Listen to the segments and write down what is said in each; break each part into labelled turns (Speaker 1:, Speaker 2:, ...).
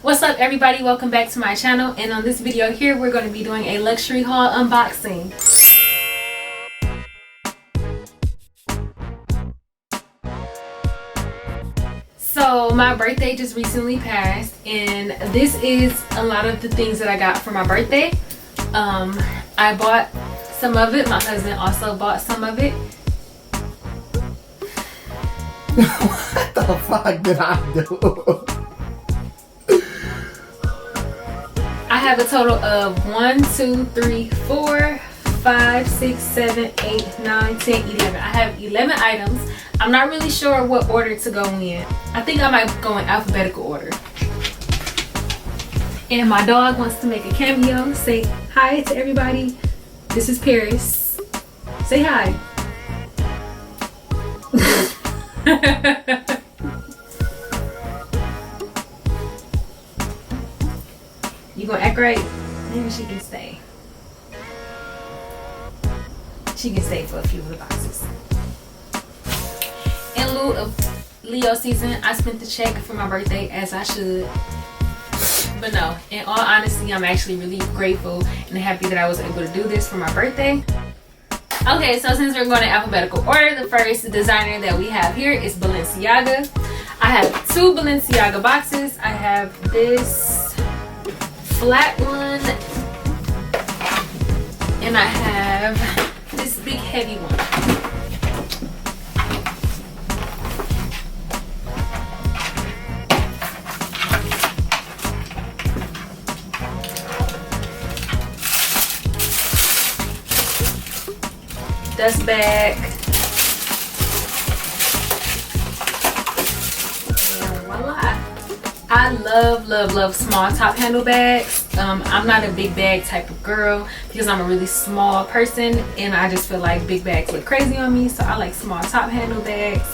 Speaker 1: What's up everybody, welcome back to my channel, and on this video here we're going to be doing a luxury haul unboxing. So my birthday just recently passed, and this is a lot of the things that I got for my birthday. I bought some of it, my husband also bought some of it.
Speaker 2: What the fuck did I do?
Speaker 1: I have a total of 1, 2, 3, 4, 5, 6, 7, 8, 9, 10, 11. I have 11 items. I'm not really sure what order to go in. I think I might go in alphabetical order. And my dog wants to make a cameo. Say hi to everybody. This is Paris. Say hi. You gonna act right? Maybe she can stay. She can stay for a few of the boxes. In lieu of Leo season, I spent the check for my birthday, as I should. But no, in all honesty, I'm actually really grateful and happy that I was able to do this for my birthday. Okay, so since we're going in alphabetical order, the first designer that we have here is Balenciaga. I have 2 Balenciaga boxes. I have this flat one, and I have this big heavy one. Dust bag. And voila. I love small top handle bags. I'm not a big bag type of girl because I'm a really small person, and I just feel like big bags look crazy on me, so I like small top handle bags.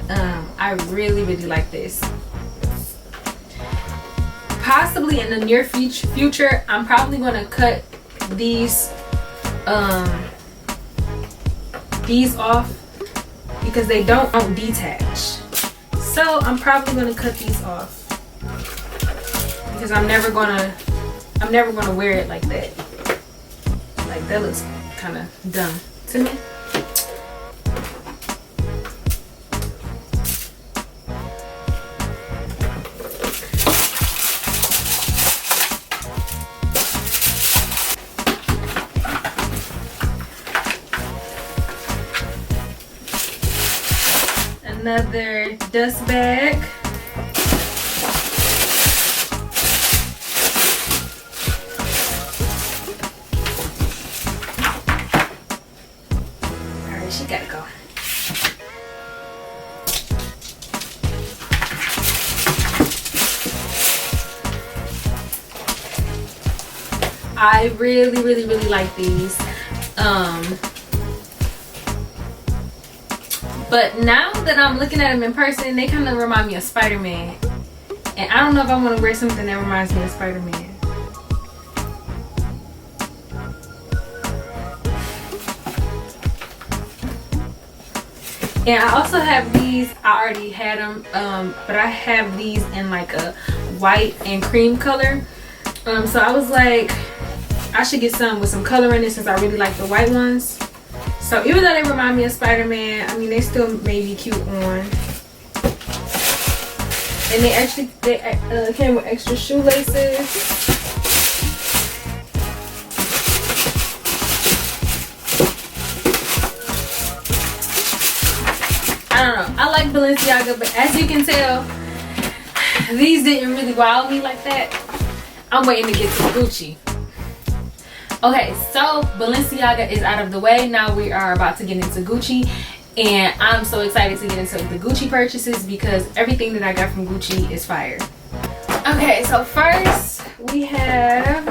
Speaker 1: I really like this. Possibly in the near future, I'm probably going to cut these off because they don't detach. So I'm probably going to cut these off because I'm never gonna wear it like that. Like, that looks kind of dumb to me. Another dust bag. Alright, she gotta go. I really like these. But now that I'm looking at them in person, they kind of remind me of Spider-Man. And I don't know if I want to wear something that reminds me of Spider-Man. And I also have these. I already had them, but I have these in like a white and cream color. So I was like, I should get some with some color in it since I really like the white ones. So even though they remind me of Spider-Man, I mean, they still may be cute on. And they actually came with extra shoelaces. I don't know. I like Balenciaga, but as you can tell, these didn't really wow me like that. I'm waiting to get to Gucci. Okay, so Balenciaga is out of the way. Now we are about to get into Gucci, and I'm so excited to get into the Gucci purchases because everything that I got from Gucci is fire. Okay, so first we have,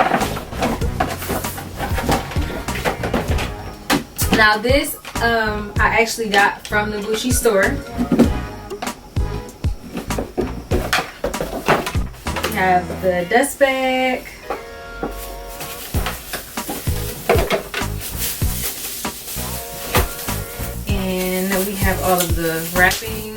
Speaker 1: now this I actually got from the Gucci store. We have the dust bag. And we have all of the wrapping.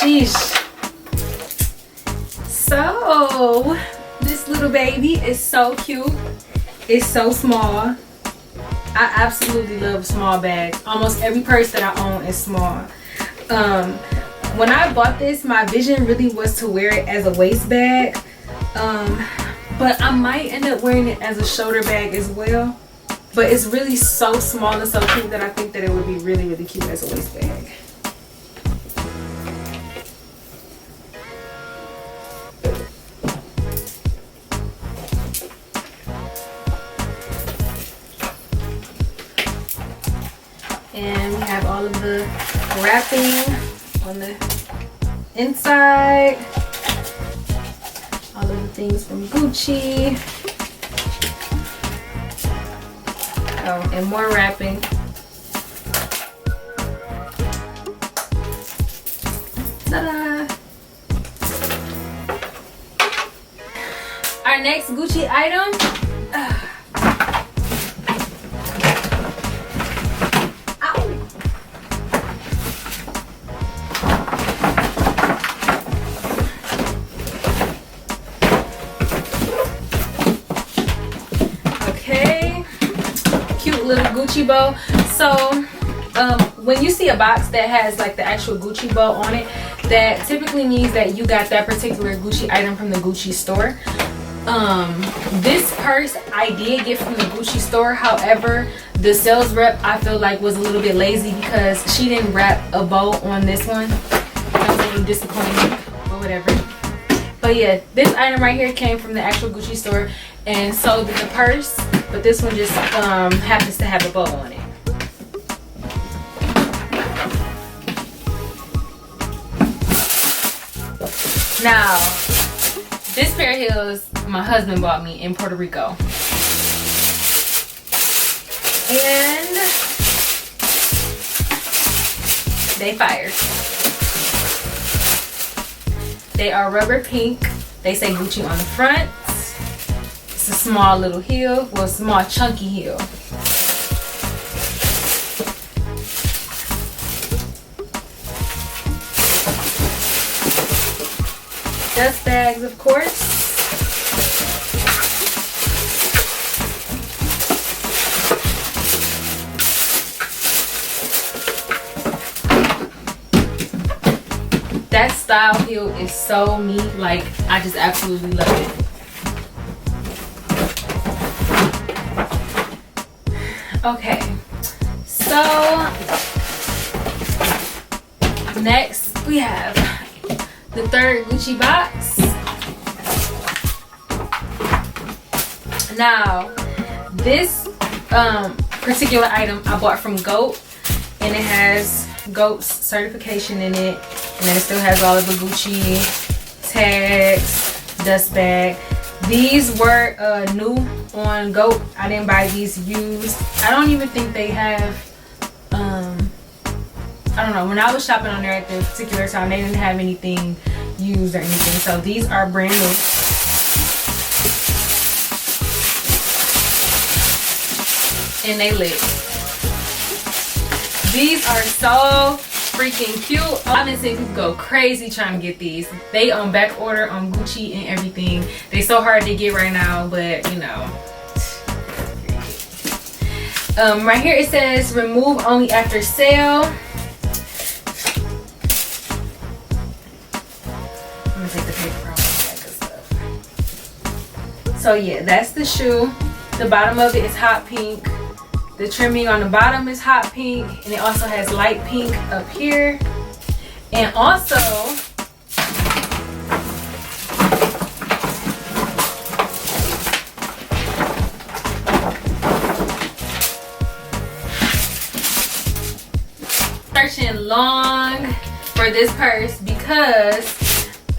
Speaker 1: Sheesh. So this little baby is so cute. It's so small. I absolutely love small bags. Almost every purse that I own is small. When I bought this, my vision really was to wear it as a waist bag. But I might end up wearing it as a shoulder bag as well. But it's really so small and so cute that I think that it would be really, really cute as a waist bag. And we have all of the wrapping on the inside. All of the things from Gucci. Oh, and more wrapping. Ta-da! Our next Gucci item. Little Gucci bow. So when you see a box that has like the actual Gucci bow on it, that typically means that you got that particular Gucci item from the Gucci store. This purse I did get from the Gucci store. However, the sales rep I feel like was a little bit lazy because she didn't wrap a bow on this one. That was a little disappointing, but whatever. But yeah, this item right here came from the actual Gucci store, and so did the purse. But this one just happens to have a bow on it. Now, this pair of heels my husband bought me in Puerto Rico. And they fire. They are rubber pink. They say Gucci on the front. A small little heel, well, small chunky heel. Dust bags, of course. That style heel is so me, like I just absolutely love it. Okay, so next we have the third Gucci box. Now, this particular item I bought from GOAT, and it has GOAT's certification in it, and then it still has all of the Gucci tags, dust bag. These were new on GOAT. I didn't buy these used. I don't even think they have, I don't know. When I was shopping on there at the particular time, they didn't have anything used or anything. So these are brand new. And they lit. These are so freaking cute. I've been seeing people go crazy trying to get these. They on back order on Gucci and everything. They so hard to get right now, but you know. Right here it says remove only after sale. I'm gonna take the paper off all that good stuff. So yeah, that's the shoe. The bottom of it is hot pink. The trimming on the bottom is hot pink, and it also has light pink up here. And also, searching long for this purse because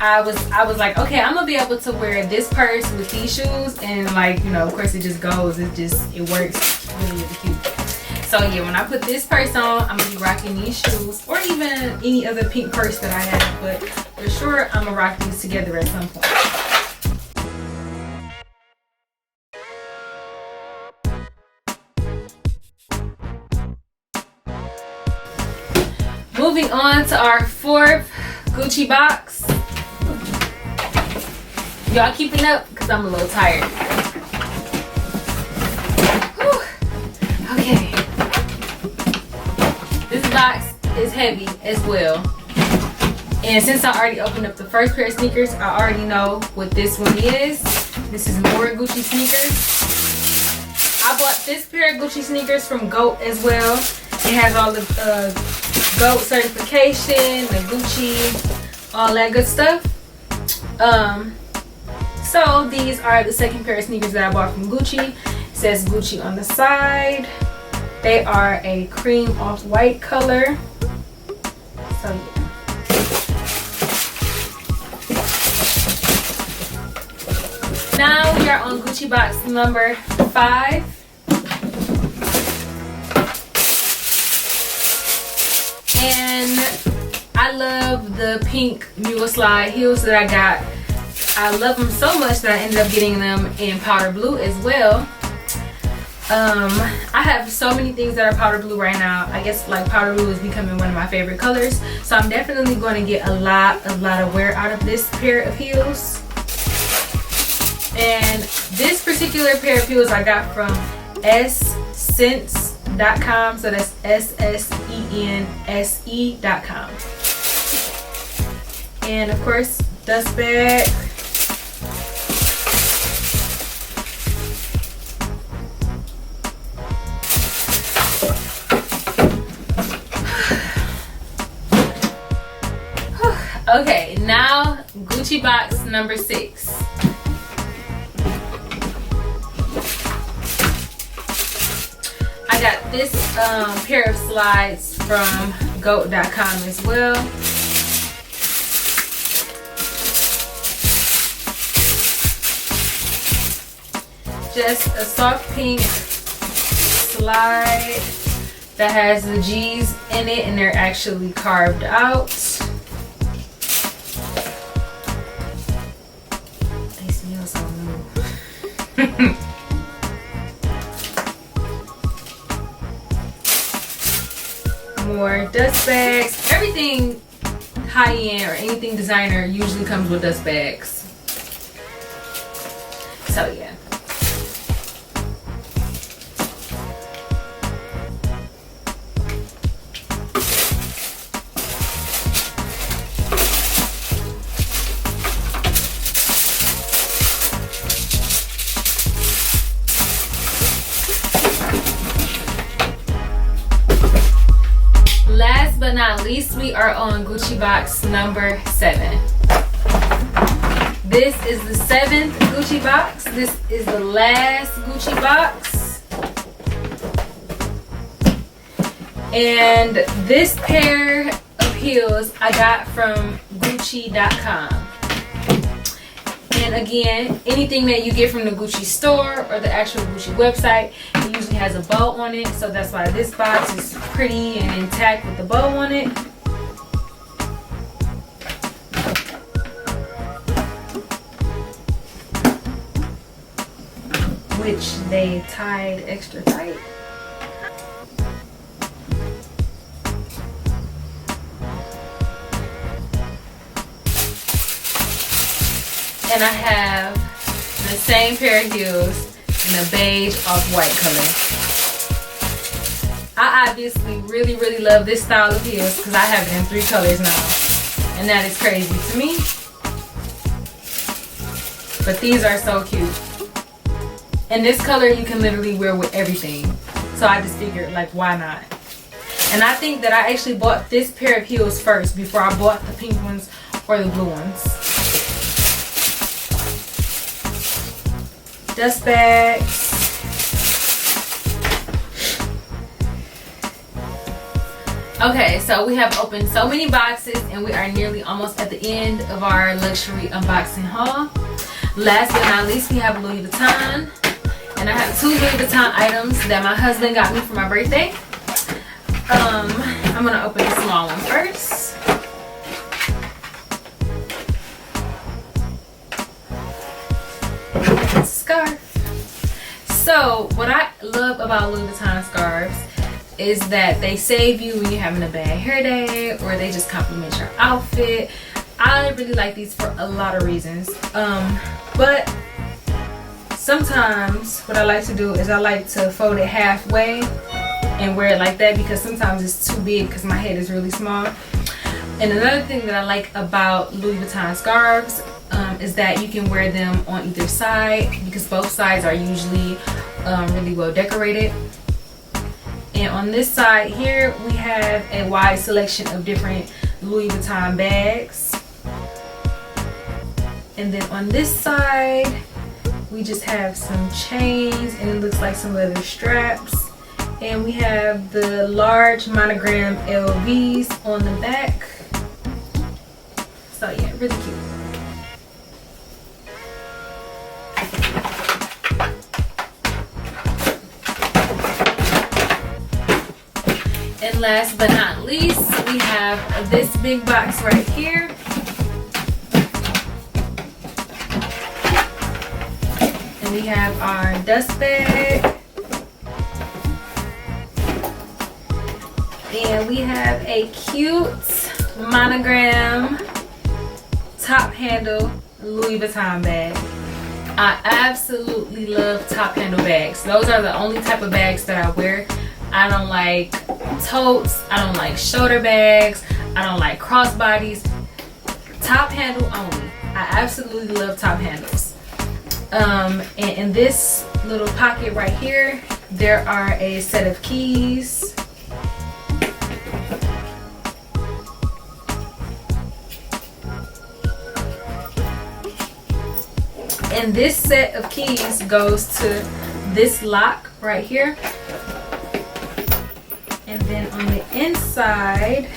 Speaker 1: I was like, okay, I'm gonna be able to wear this purse with these shoes, and like, you know, of course it just goes, it works really, really cute. So yeah, when I put this purse on, I'm gonna be rocking these shoes, or even any other pink purse that I have, but for sure I'm gonna rock these together at some point. Moving on to our fourth Gucci box. Y'all keeping up? Because I'm a little tired. Whew. Okay. This box is heavy as well. And since I already opened up the first pair of sneakers, I already know what this one is. This is more Gucci sneakers. I bought this pair of Gucci sneakers from GOAT as well. It has all the GOAT certification, the Gucci, all that good stuff. So these are the second pair of sneakers that I bought from Gucci. It says Gucci on the side. They are a cream off-white color. So yeah. Now we are on Gucci box number 5. And I love the pink mule slide heels that I got. I love them so much that I ended up getting them in powder blue as well. I have so many things that are powder blue right now. I guess like powder blue is becoming one of my favorite colors. So I'm definitely going to get a lot of wear out of this pair of heels. And this particular pair of heels I got from ssense.com. So that's SSENSE.com. And of course, dust bag. Okay, now Gucci box number 6. I got this pair of slides from GOAT.com as well. Just a soft pink slide that has the G's in it and they're actually carved out. They smell so new. More dust bags. Everything high-end or anything designer usually comes with dust bags. So yeah. Last but not least, we are on Gucci box number 7. This is the 7th Gucci box. This is the last Gucci box. And this pair of heels I got from Gucci.com. And again, anything that you get from the Gucci store or the actual Gucci website, it usually has a bow on it. So that's why this box is pretty and intact with the bow on it. Which they tied extra tight. And I have the same pair of heels in a beige off-white color. I obviously really love this style of heels because I have it in 3 colors now. And that is crazy to me. But these are so cute. And this color you can literally wear with everything. So I just figured, like, why not? And I think that I actually bought this pair of heels first before I bought the pink ones or the blue ones. Dust bags. Okay, so we have opened so many boxes and we are nearly almost at the end of our luxury unboxing haul. Last but not least, we have Louis Vuitton. And I have 2 Louis Vuitton items that my husband got me for my birthday. I'm gonna open the small one first. Scarf. So what I love about Louis Vuitton scarves, is that they save you when you're having a bad hair day, or they just compliment your outfit. I really like these for a lot of reasons. But sometimes what I like to do is I like to fold it halfway and wear it like that, because sometimes it's too big because my head is really small. And another thing that I like about Louis Vuitton scarves is that you can wear them on either side, because both sides are usually really well decorated. And on this side here, we have a wide selection of different Louis Vuitton bags. And then on this side, we just have some chains, and it looks like some leather straps. And we have the large monogram LVs on the back. So yeah, really cute. And last but not least, we have this big box right here. And we have our dust bag. And we have a cute monogram top handle Louis Vuitton bag. I absolutely love top handle bags. Those are the only type of bags that I wear. I don't like totes, I don't like shoulder bags, I don't like crossbodies. Top handle only. I absolutely love top handles. And in this little pocket right here, there are a set of keys. And this set of keys goes to this lock right here. And then on the inside,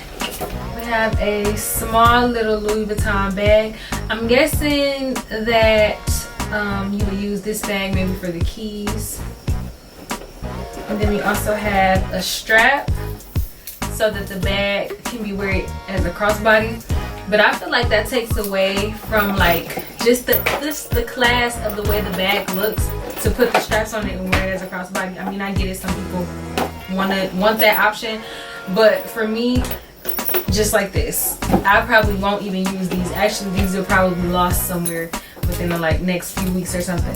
Speaker 1: we have a small little Louis Vuitton bag. I'm guessing that you would use this bag maybe for the keys. And then we also have a strap so that the bag can be wear as a crossbody. But I feel like that takes away from like just the class of the way the bag looks, to put the straps on it and wear it as a crossbody. I mean, I get it, some people want that option, but for me, just like this, I probably won't even use these. Actually, these will probably be lost somewhere within the like next few weeks or something.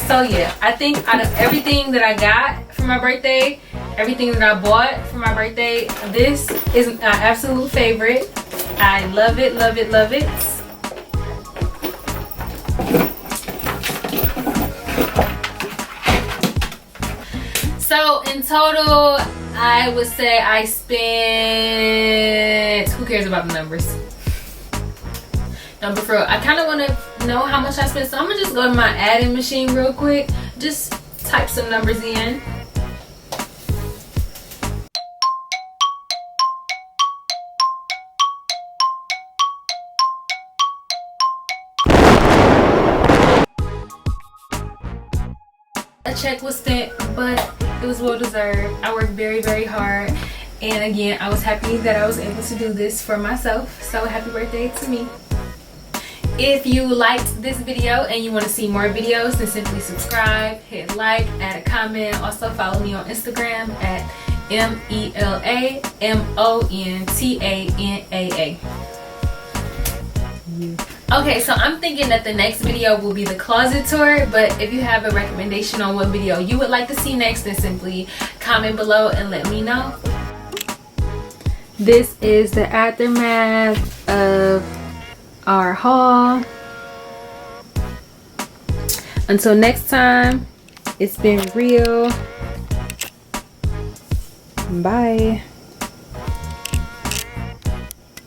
Speaker 1: So yeah, I think out of everything that I got for my birthday, everything that I bought for my birthday, this is my absolute favorite. I love it, love it, love it. So in total, I would say I spent, who cares about the numbers? No, but for real, I kind of want to know how much I spent, so I'm gonna just go to my add-in machine real quick, just type some numbers in. A check was spent, but it was well deserved. I worked very, very hard, and again, I was happy that I was able to do this for myself. So happy birthday to me. If you liked this video and you want to see more videos, then simply subscribe, hit like, add a comment. Also follow me on Instagram at MELAMONTANAA. Okay, so I'm thinking that the next video will be the closet tour, but if you have a recommendation on what video you would like to see next, then simply comment below and let me know. This is the aftermath of our haul. Until next time, it's been real. Bye.